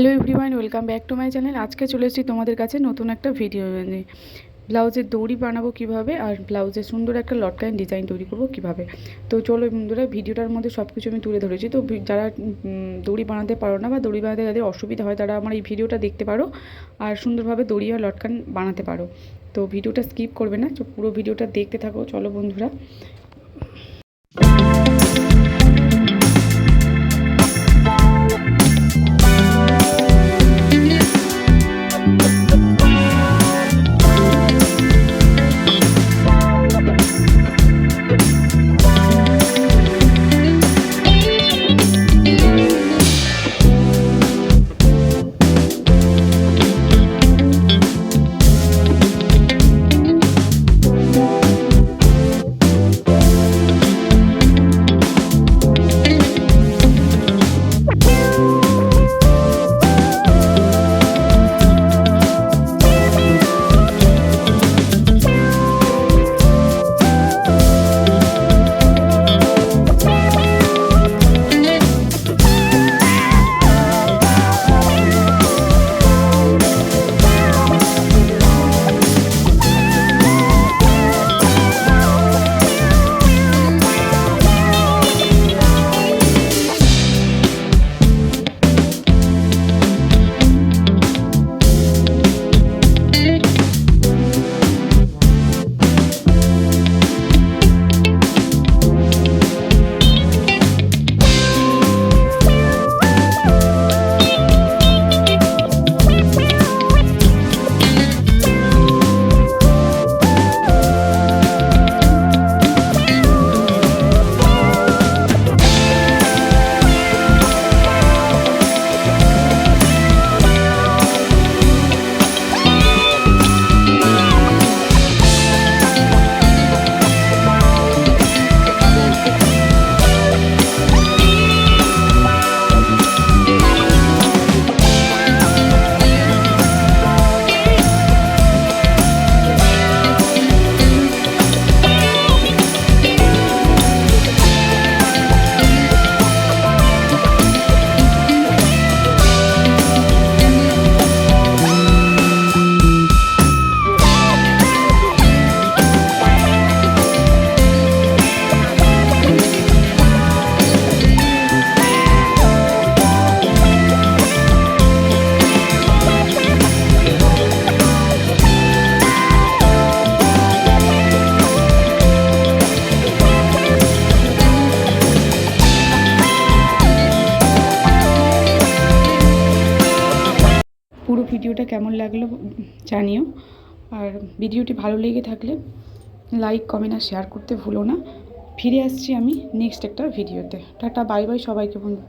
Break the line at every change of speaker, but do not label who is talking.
Hello everyone, welcome back to my channel. আজকে চলে এসেছি তোমাদের কাছে নতুন একটা ভিডিও নিয়ে। ব্লাউজের দড়ি বানাবো কিভাবে, আর ব্লাউজের সুন্দর একটা লটকান ডিজাইন তৈরি করবো কিভাবে। তো চলো বন্ধুরা, ভিডিওটার মধ্যে সব কিছু আমি তুলে ধরেছি। তো যারা দড়ি বানাতে পারো না বা দড়ি বানাতে যাদের অসুবিধা হয়, তারা আমার এই ভিডিওটা দেখতে পারো আর সুন্দরভাবে দড়ি আর লটকান বানাতে পারো। তো ভিডিওটা স্কিপ করবে না, পুরো ভিডিওটা দেখতে থাকো। চলো বন্ধুরা। পুরো ভিডিওটা কেমন লাগলো জানিও, আর ভিডিওটি ভালো লেগে থাকলে লাইক, কমেন্ট আর শেয়ার করতে ভুলো না। ফিরে আসছি আমি নেক্সট একটা ভিডিওতে। টাটা, বাই বাই সবাইকে বন্ধু।